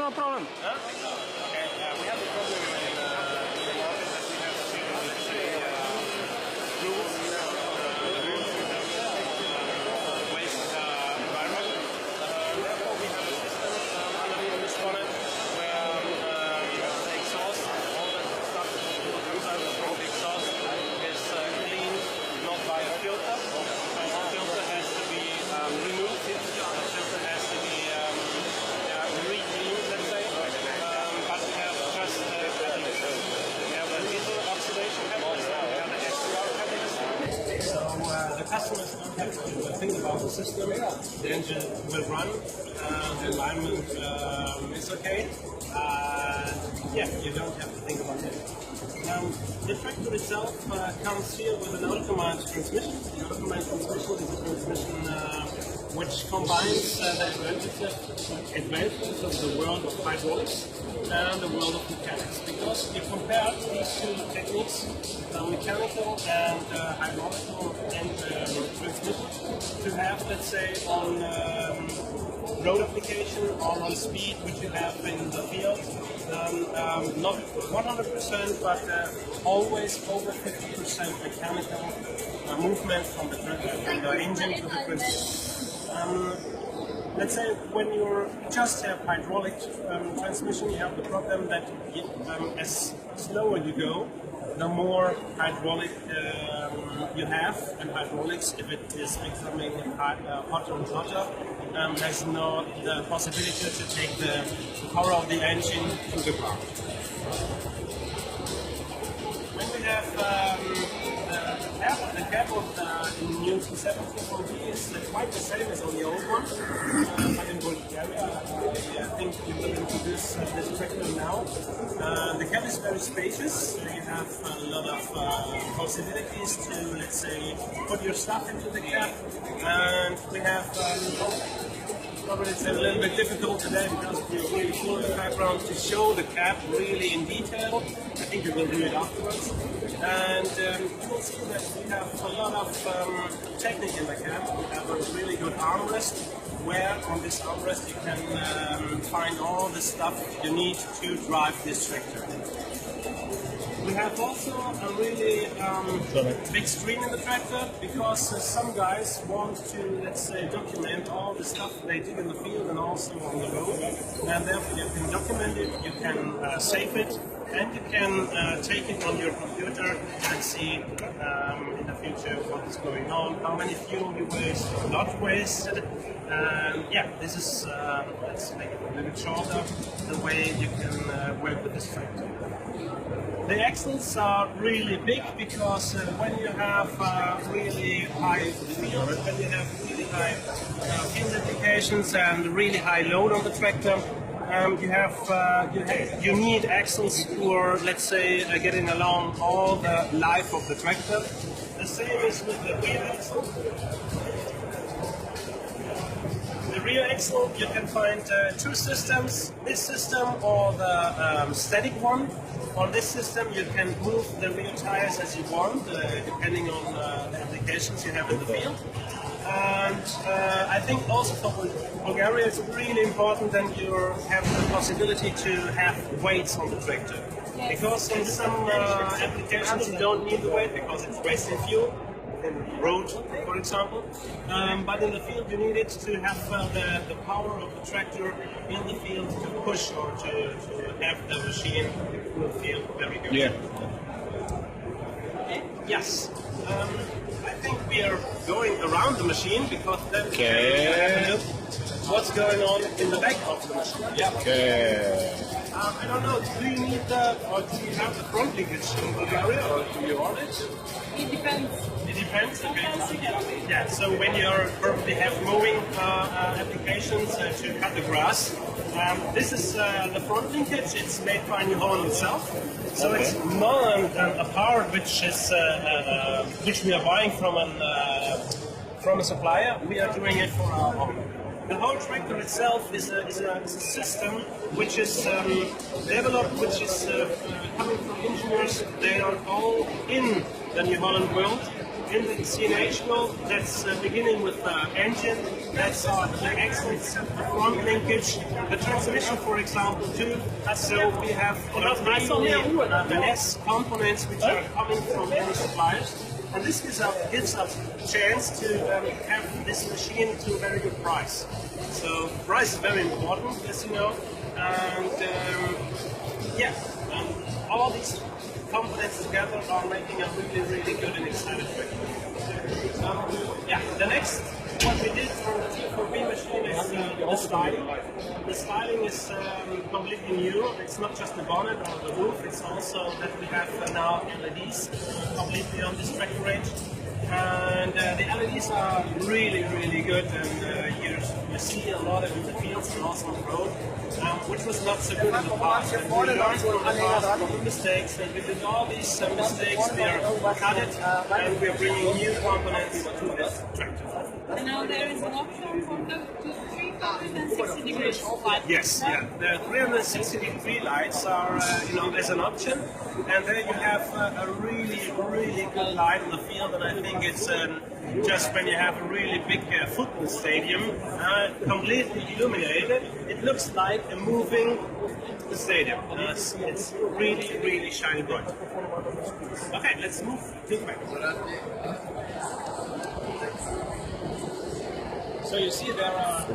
no problem. Huh? Okay, we have a problem in the market that we have to, let's say, rules, waste environment. Therefore, we have a system underneath this bonnet where the exhaust, all the stuff that comes out from the exhaust is cleaned, not by a filter. The filter has to be removed. The filter has to be re-cleaned, let's say. But we have just we have a little oxidation catalyst, we have an extra catalyst. So the customers don't have to think about the system. The engine will run, the alignment is okay. Yeah, you don't have to think about it. The tractor itself comes here with an automatic transmission. The automatic transmission is a transmission which combines the advantages of the world of hydraulics and the world of mechanics. Because if you compare these two techniques, mechanical and hydraulical and transmission, to have, let's say, on road application or on speed, which you have in the field, not 100%, but always over 50% mechanical movement from the engine to the transmission. Let's say when you just have hydraulic transmission, you have the problem that as slower you go, the more hydraulic you have, and hydraulics, if it is becoming hotter and hotter, there's not the possibility to take the power of the engine to the ground. When we have the cap of the new T7 is quite the same as on the old one, but in Bulgaria, I think we will introduce this tractor now. The cab is very spacious, so you have a lot of possibilities to, let's say, put your stuff into the cab, and we have probably it's a little bit difficult today because we're really full in the background to show the cab really in detail. I think we will do it afterwards. And you will see that we have a lot of technique in the cab. We have a really good armrest, where on this armrest you can find all the stuff you need to drive this tractor. We have also a really big screen in the tractor because some guys want to, let's say, document all the stuff they do in the field and also on the road. And therefore you can document it, you can save it, and you can take it on your computer and see in the future what is going on, how many fuel you waste or not wasted. Yeah, this is, let's make it a little bit shorter, the way you can work with this tractor. The axles are really big because when you have really high field, when you have really high field applications and really high load on the tractor, you need axles who are, let's say, getting along all the life of the tractor. The same is with the rear axle. The rear axle, you can find two systems, this system or the static one. On this system you can move the rear tires as you want, depending on the applications you have in the field. And I think also for Bulgaria it's really important that you have the possibility to have weights on the tractor. Because in some applications you don't need the weight because it's wasting fuel. In road, for example, but in the field you need it to have the power of the tractor in the field to push or to have the machine will feel very good. Yeah. Yes. I think we are going around the machine because then we can look what's going on in the back of the machine. Yeah. Okay. I don't know, do you need or do you have the front linkage in Bulgaria, or do you want it? It depends. It depends? Okay. Yeah, so when you're probably have mowing applications to cut the grass, this is the front linkage. It's made by New Holland itself. So it's not a part which is which we are buying from a supplier. We are doing it for our own. The whole tractor itself is a system which is developed, which is coming from engineers. They are all in the New Holland world. In the CNH mode, that's beginning with the engine, that's the axles, the front linkage, the transmission, for example, too. So we have the S components which are coming from many suppliers. And this gives us a chance to have this machine to a very good price. So price is very important, as you know. And all these components together are making a really, really good and exciting tractor. The next what we did for the T4B machine is the styling. The styling is completely new. It's not just the bonnet or the roof, it's also that we have now LEDs completely on this tractor range. And the LEDs are really, really good, and you see a lot of in the fields and also on the road, which was not so good in the past. And we learned from the past from the mistakes, and we did all these mistakes, we are cut it, and we are bringing new components to this tractor. And now there is an option for the 360 degrees light. Yes, the 360 degree lights are, as an option, and there you have a really, really good light in the field, and I think it's just when you have a really big football stadium, completely illuminated, it looks like a moving stadium. It's really, really shiny bright. Okay, let's move to the back. So you see there are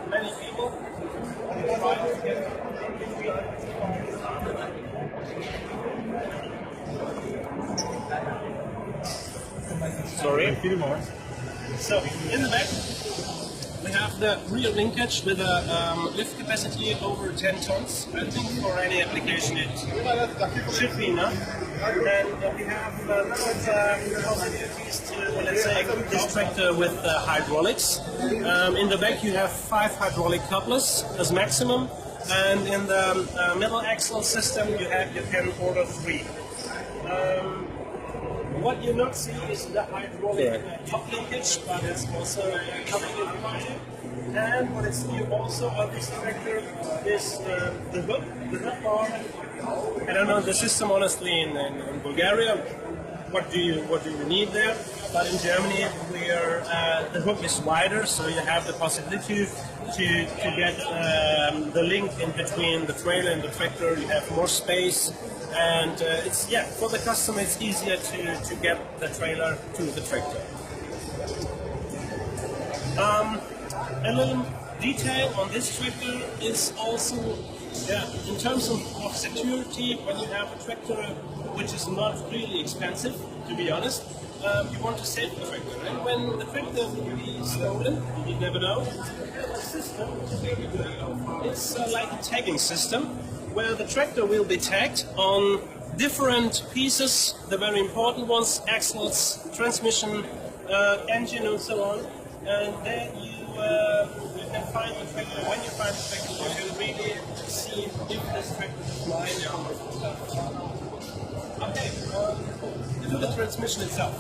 many people trying to get Sorry. So in the back we have the rear linkage with a lift capacity over 10 tons. I think for any application it should be enough. And we have possibilities to, let's say, equip this tractor with hydraulics. In the back you have 5 hydraulic couplers as maximum, and in the middle axle system you can order 3. What you not see is the hydraulic top linkage, but it's also coming in behind. And what is new also on this tractor is the hook bar. I don't know the system honestly in Bulgaria. What do you need there? But in Germany, the hook is wider, so you have the possibility to get the link in between the trailer and the tractor. You have more space, and it's for the customer it's easier to get the trailer to the tractor. A little detail on this tractor is also, in terms of security, when you have a tractor which is not really expensive, to be honest, you want to save the tractor. And when the tractor will be stolen, you never know, the system, it's like a tagging system, where the tractor will be tagged on different pieces, the very important ones, axles, transmission, engine and so on, and then you can find the tractor. When you find the tractor, you can really see if this tractor is mine or not. Okay, to the transmission itself.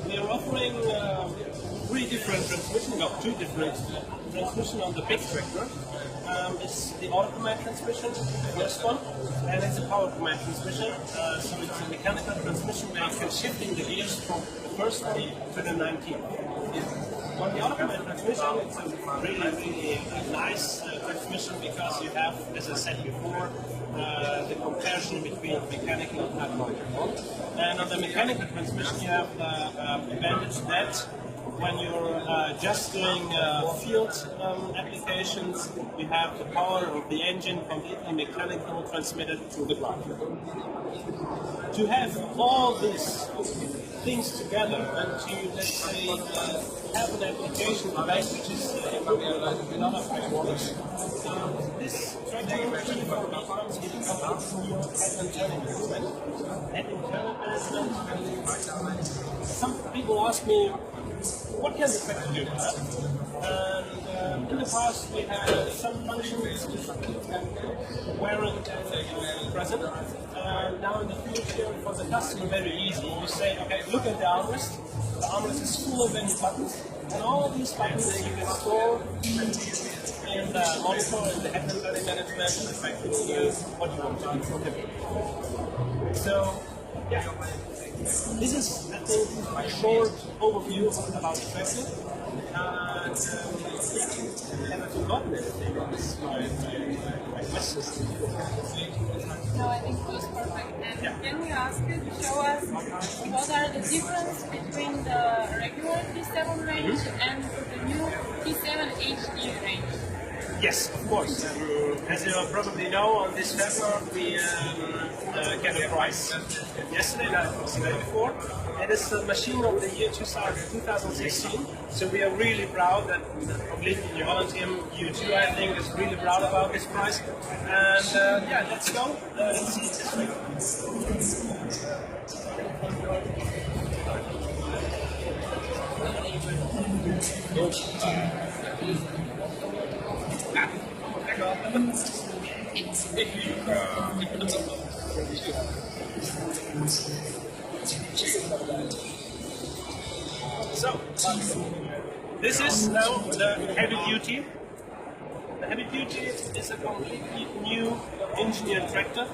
We are offering 3 different transmissions, no, 2 different transmissions on the big tractor. It's the automatic transmission, the first one, and it's a power command transmission. So it's a mechanical transmission where you can shifting the gears from the first one to the 19th. On the automatic transmission, it's a really, really nice transmission because you have, as I said before, the comparison between mechanical and hydraulic. And on the mechanical transmission, you have the advantage that when you're just doing field applications, you have the power of the engine completely mechanical transmitted to the ground. To have all these things together and to, let's say, have an application like which is a lot of hydraulics, this tractor comes with an internal management. Some people ask me, what can the tractor do? And in the past we had some functions weren't present. Now in the future, for the customer, very easy. You say, okay, look at the armrest. The armrest is full of many buttons, and all these buttons you can store in the monitor, in the head management, and the factory use what you want to do. So Yeah. This is, I think, a short overview about the tractor. And have I forgotten anything on this my questions? No, I think it was perfect. And can we ask you to show us what are the difference between the regular T7 range and the new T7 HD range? Yes, of course. As you probably know, on this tractor we get a prize yesterday, not the day before. It is the machine of the year 2016. So we are really proud that the HOLLAND team, you too, I think, is really proud about this prize. And yeah, let's go. Let's see this week. So, this is now the heavy duty. The heavy duty is a completely new engineered tractor.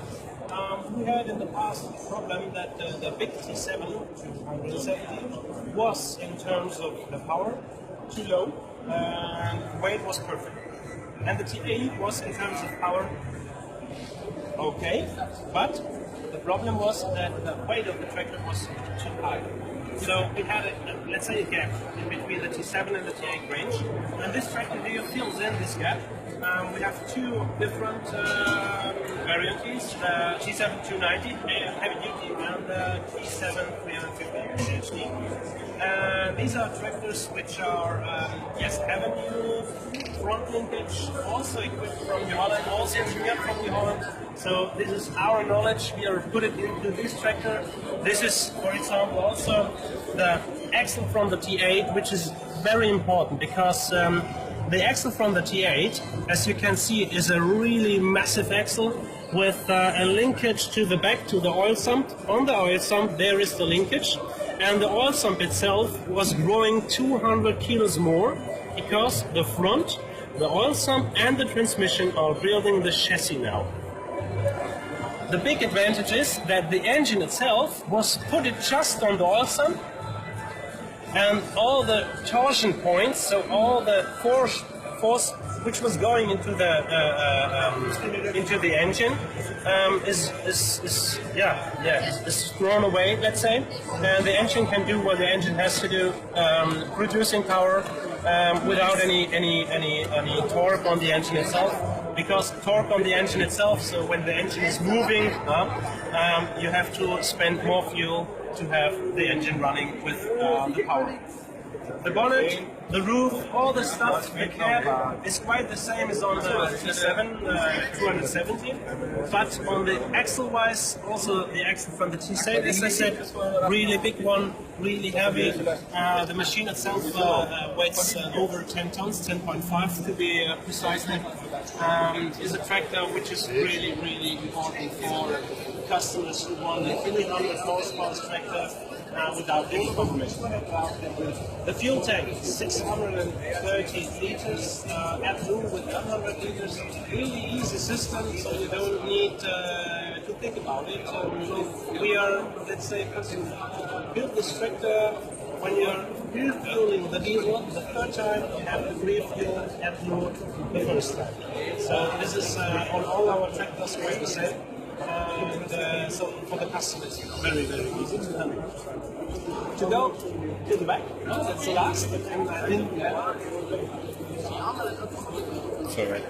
We had in the past the problem that the big T7 270 was, in terms of the power, too low, and weight was perfect. And the T8 was, in terms of power, okay, but the problem was that the weight of the tractor was too high. So we had, let's say, a gap in between the T7 and the T8 range, and this tractor here fills in this gap. We have two different variants, the T7 290 heavy duty and the T7 350 HD. These are tractors which are, yes, have a new front linkage, also equipped from HOLLAND, also engineered from HOLLAND. So this is our knowledge. We are put it into this tractor. This is, for example, also the axle from the T8, which is very important because the axle from the T8, as you can see, is a really massive axle with a linkage to the back, to the oil sump. On the oil sump there is the linkage, and the oil sump itself was growing 200 kilos more because the front, the oil sump and the transmission are building the chassis now. The big advantage is that the engine itself was put it just on the oil sump, and all the torsion points, so all the force which was going into the engine is thrown away, let's say, and the engine can do what the engine has to do, producing power without any torque on the engine itself. Because torque on the engine itself, so when the engine is moving, you have to spend more fuel to have the engine running with the power. The bonnet, the roof, all the stuff, the cab is quite the same as on the T7 270, but on the axle-wise, also the axle from the T7, as I said, really big one, really heavy. The machine itself weighs over 10 tons, 10.5 to be precise. Is a tractor which is really, really important for customers who want a 300 horsepower tractor without any compromise. The fuel tank, 630 liters, AdBlue with 100 liters. Really easy system, so you don't need to think about it. We are, let's say, build this tractor. When you're refueling the diesel the third time, you have to refuel AdBlue the first time. So this is on all our tractors quite the same. And so for the customer it's very, very easy to handle. To go to the back, that's the last, and I think Sorry.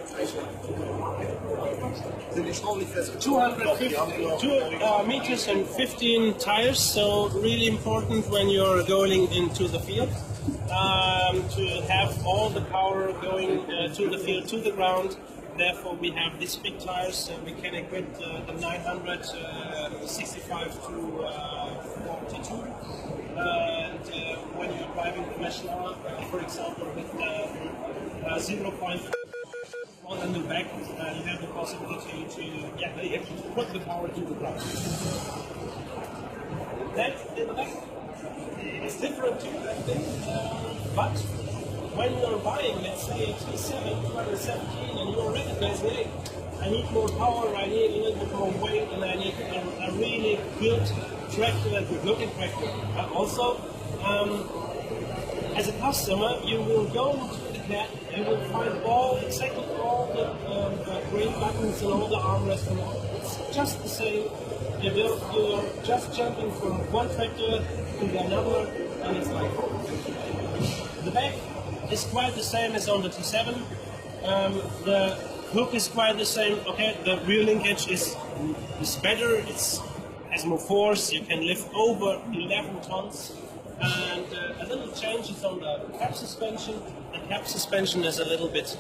2 meters and 15 tires, so really important when you're going into the field to have all the power going to the field, to the ground. Therefore, we have these big tires. We can equip the 965 to 42. And when you're driving the machine, for example, with 0.5 on the back, you have the possibility to put the power to the ground. That in the back is different too, I think, but when you're buying, let's say, a T7 217, and you're recognizing, hey, I need more power, I need a little bit more weight, and I need a really good tractor, a good-looking tractor. But also, as a customer, you will go to the cab, you will find exactly all the green buttons and all the armrests and all. It's just the same. You're just jumping from one tractor to another, and it's like, the back is quite the same as on the T7. The hook is quite the same. Okay, the rear linkage is better. It has more force. You can lift over 11 tons. And a little change is on the cab suspension. The cab suspension is a little bit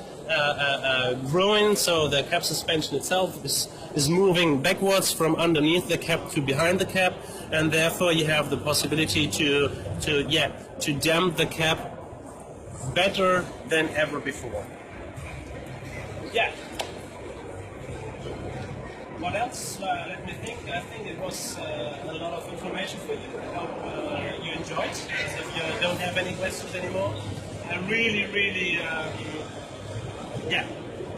growing, so the cab suspension itself is moving backwards from underneath the cab to behind the cab, and therefore you have the possibility to damp the cab better than ever before. Yeah. What else? Let me think. I think it was a lot of information for you. I hope you enjoyed. If you don't have any questions anymore, I'm really,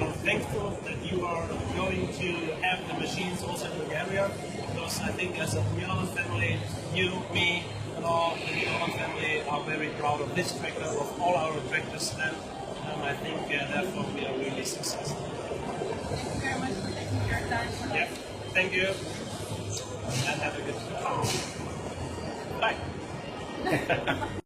I'm thankful that you are going to have the machines also in Bulgaria, because I think as a HOLLAND family, you, me, and all the HOLLAND family are very proud of this tractor, of all our tractors, and I think therefore we are really successful. Thank you very much for taking your time. Yeah, thank you, and have a good time. Bye.